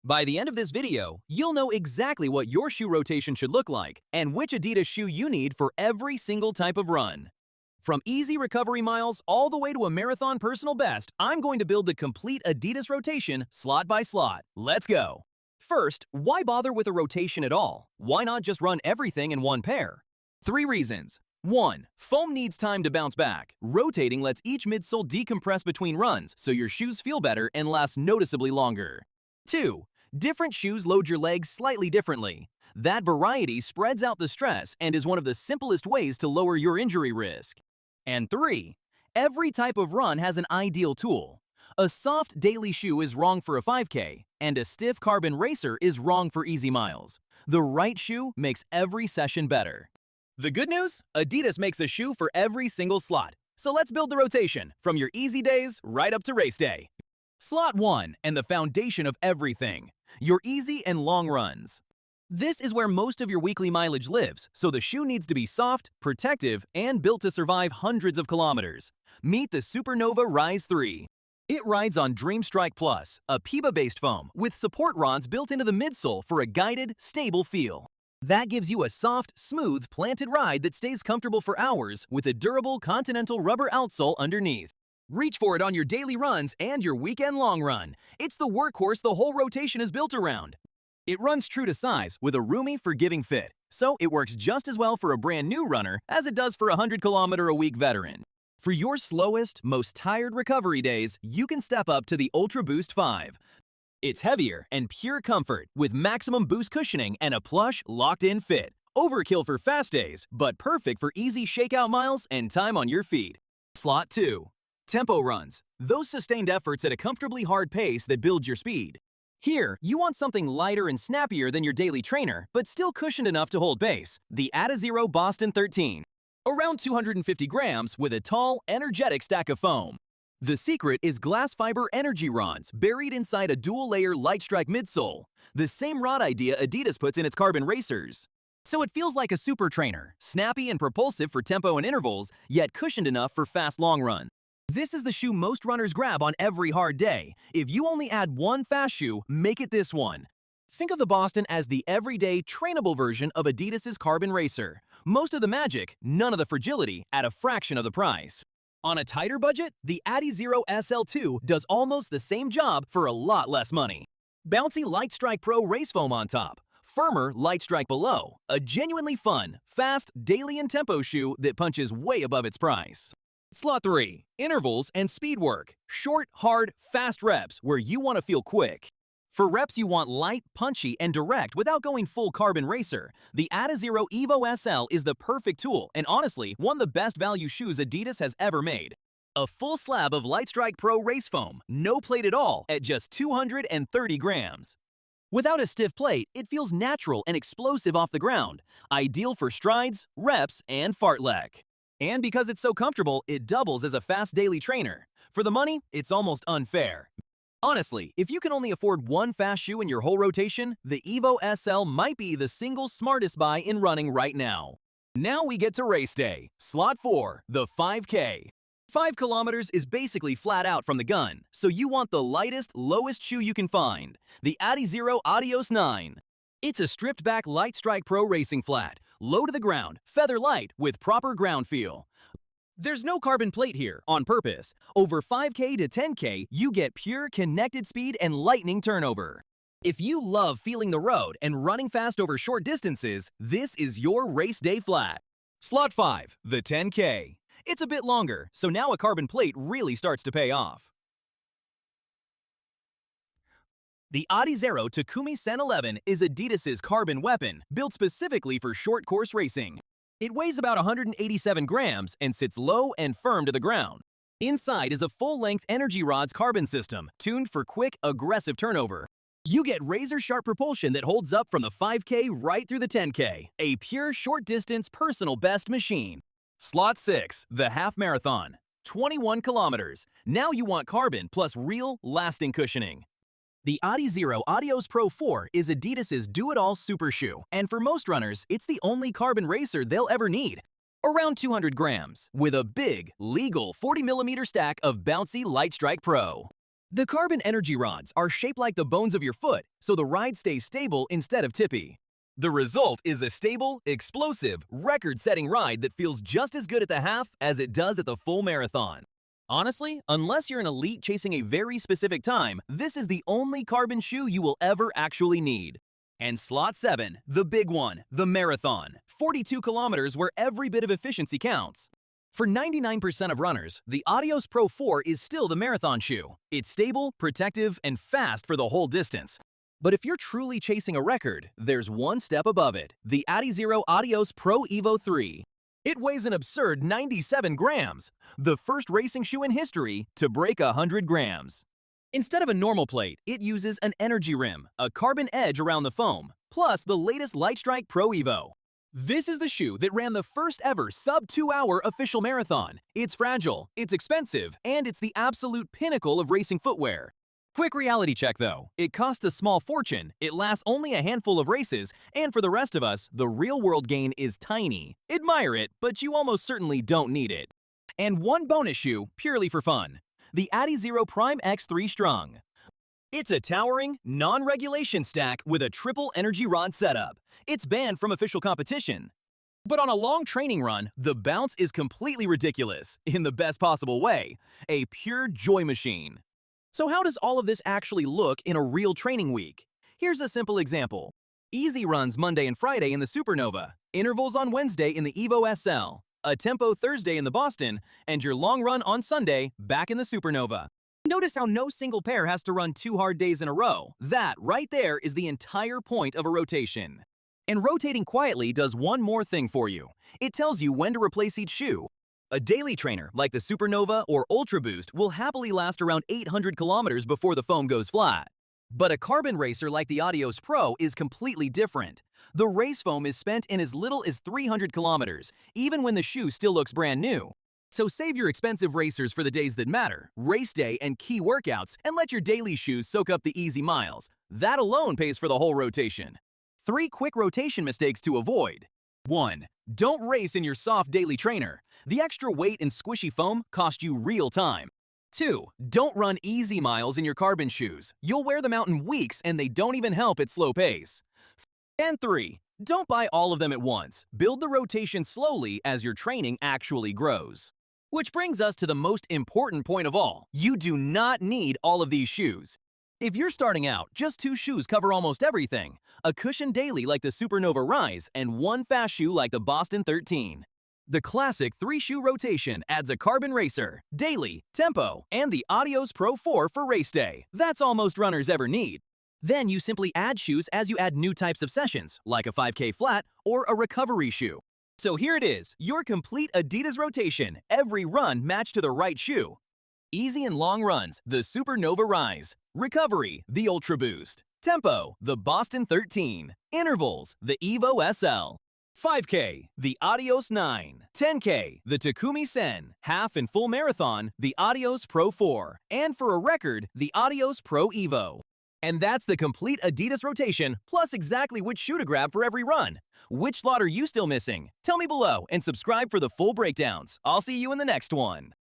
By the end of this video, you'll know exactly what your shoe rotation should look like and which Adidas shoe you need for every single type of run. From easy recovery miles all the way to a marathon personal best, I'm going to build the complete Adidas rotation slot by slot. Let's go! First, why bother with a rotation at all? Why not just run everything in one pair? 3 reasons. 1. Foam needs time to bounce back. Rotating lets each midsole decompress between runs so your shoes feel better and last noticeably longer. 2. Different shoes load your legs slightly differently. That variety spreads out the stress and is one of the simplest ways to lower your injury risk. And 3. Every type of run has an ideal tool. A soft daily shoe is wrong for a 5K, and a stiff carbon racer is wrong for easy miles. The right shoe makes every session better. The good news? Adidas makes a shoe for every single slot. So let's build the rotation, from your easy days right up to race day. Slot 1, and the foundation of everything. Your easy and long runs. This is where most of your weekly mileage lives, so the shoe needs to be soft, protective, and built to survive hundreds of kilometers. Meet the Supernova Rise 3. It rides on Dreamstrike Plus, a PEBA-based foam with support rods built into the midsole for a guided, stable feel. That gives you a soft, smooth, planted ride that stays comfortable for hours with a durable Continental rubber outsole underneath. Reach for it on your daily runs and your weekend long run. It's the workhorse the whole rotation is built around. It runs true to size with a roomy, forgiving fit, so it works just as well for a brand new runner as it does for a 100-kilometer-a-week veteran. For your slowest, most tired recovery days, you can step up to the Ultraboost 5. It's heavier and pure comfort with maximum boost cushioning and a plush, locked-in fit. Overkill for fast days, but perfect for easy shakeout miles and time on your feet. Slot 2. Tempo runs. Those sustained efforts at a comfortably hard pace that builds your speed. Here, you want something lighter and snappier than your daily trainer, but still cushioned enough to hold base. The Adizero Boston 13. Around 250 grams with a tall, energetic stack of foam. The secret is glass fiber energy rods buried inside a dual-layer light strike midsole, the same rod idea Adidas puts in its carbon racers. So it feels like a super trainer, snappy and propulsive for tempo and intervals, yet cushioned enough for fast long runs. This is the shoe most runners grab on every hard day. If you only add one fast shoe, make it this one. Think of the Boston as the everyday, trainable version of Adidas's carbon racer. Most of the magic, none of the fragility, at a fraction of the price. On a tighter budget, the Adizero SL2 does almost the same job for a lot less money. Bouncy Light Strike Pro race foam on top. Firmer Light Strike below. A genuinely fun, fast, daily and tempo shoe that punches way above its price. Slot 3. Intervals and speed work. Short, hard, fast reps where you want to feel quick. For reps you want light, punchy, and direct without going full carbon racer, the Adizero Evo SL is the perfect tool and honestly one of the best value shoes Adidas has ever made. A full slab of Light Strike Pro race foam, no plate at all, at just 230 grams. Without a stiff plate, it feels natural and explosive off the ground, ideal for strides, reps, and fartlek. And because it's so comfortable, it doubles as a fast daily trainer. For the money, it's almost unfair. Honestly, if you can only afford one fast shoe in your whole rotation, the Evo SL might be the single smartest buy in running right now. Now we get to race day. Slot 4, the 5K. 5 kilometers is basically flat out from the gun, so you want the lightest, lowest shoe you can find. The Adizero Adios 9. It's a stripped-back Light Strike Pro racing flat, low to the ground, feather light with proper ground feel. There's no carbon plate here, on purpose. Over 5K to 10K, you get pure connected speed and lightning turnover. If you love feeling the road and running fast over short distances, this is your race day flat. Slot 5, the 10K. It's a bit longer, so now a carbon plate really starts to pay off. The Adizero Takumi Sen 11 is Adidas's carbon weapon, built specifically for short course racing. It weighs about 187 grams and sits low and firm to the ground. Inside is a full-length energy rods carbon system, tuned for quick, aggressive turnover. You get razor-sharp propulsion that holds up from the 5K right through the 10K, a pure short-distance personal best machine. Slot 6, the half marathon. 21 kilometers. Now you want carbon plus real, lasting cushioning. The Adizero Adios Pro 4 is Adidas's do-it-all super shoe, and for most runners, it's the only carbon racer they'll ever need. Around 200 grams, with a big, legal 40mm stack of bouncy Light Strike Pro. The carbon energy rods are shaped like the bones of your foot, so the ride stays stable instead of tippy. The result is a stable, explosive, record-setting ride that feels just as good at the half as it does at the full marathon. Honestly, unless you're an elite chasing a very specific time, this is the only carbon shoe you will ever actually need. And slot 7, the big one, the marathon. 42 kilometers where every bit of efficiency counts. For 99% of runners, the Adios Pro 4 is still the marathon shoe. It's stable, protective, and fast for the whole distance. But if you're truly chasing a record, there's one step above it, the Adizero Adios Pro Evo 3. It weighs an absurd 97 grams, the first racing shoe in history to break 100 grams. Instead of a normal plate, it uses an energy rim, a carbon edge around the foam, plus the latest Lightstrike Pro Evo. This is the shoe that ran the first ever sub-2-hour official marathon. It's fragile, it's expensive, and it's the absolute pinnacle of racing footwear. Quick reality check though, it costs a small fortune, it lasts only a handful of races, and for the rest of us, the real-world gain is tiny. Admire it, but you almost certainly don't need it. And one bonus shoe, purely for fun. The Adizero Prime X3 Strung. It's a towering, non-regulation stack with a triple energy rod setup. It's banned from official competition. But on a long training run, the bounce is completely ridiculous, in the best possible way. A pure joy machine. So how does all of this actually look in a real training week? Here's a simple example. Easy runs Monday and Friday in the Supernova, intervals on Wednesday in the Evo SL, a tempo Thursday in the Boston, and your long run on Sunday back in the Supernova. Notice how no single pair has to run 2 hard days in a row. That right there is the entire point of a rotation. And rotating quietly does one more thing for you. It tells you when to replace each shoe. A daily trainer like the Supernova or Ultraboost will happily last around 800 kilometers before the foam goes flat. But a carbon racer like the Adios Pro is completely different. The race foam is spent in as little as 300 kilometers, even when the shoe still looks brand new. So save your expensive racers for the days that matter, race day and key workouts, and let your daily shoes soak up the easy miles. That alone pays for the whole rotation. 3 quick rotation mistakes to avoid. 1. Don't race in your soft daily trainer. The extra weight and squishy foam cost you real time. 2. Don't run easy miles in your carbon shoes. You'll wear them out in weeks and they don't even help at slow pace. And 3. Don't buy all of them at once. Build the rotation slowly as your training actually grows. Which brings us to the most important point of all. You do not need all of these shoes. If you're starting out, just 2 shoes cover almost everything. A cushion daily like the Supernova Rise and 1 fast shoe like the Boston 13. The classic 3-shoe rotation adds a carbon racer, daily, tempo, and the Adios Pro 4 for race day. That's all most runners ever need. Then you simply add shoes as you add new types of sessions, like a 5K flat or a recovery shoe. So here it is, your complete Adidas rotation, every run matched to the right shoe. Easy and long runs, the Supernova Rise. Recovery, the Ultraboost. Tempo, the Boston 13. Intervals, the Evo SL. 5K, the Adios 9. 10K, the Takumi Sen. Half and full marathon, the Adios Pro 4. And for a record, the Adios Pro Evo. And that's the complete Adidas rotation, plus exactly which shoe to grab for every run. Which slot are you still missing? Tell me below and subscribe for the full breakdowns. I'll see you in the next one.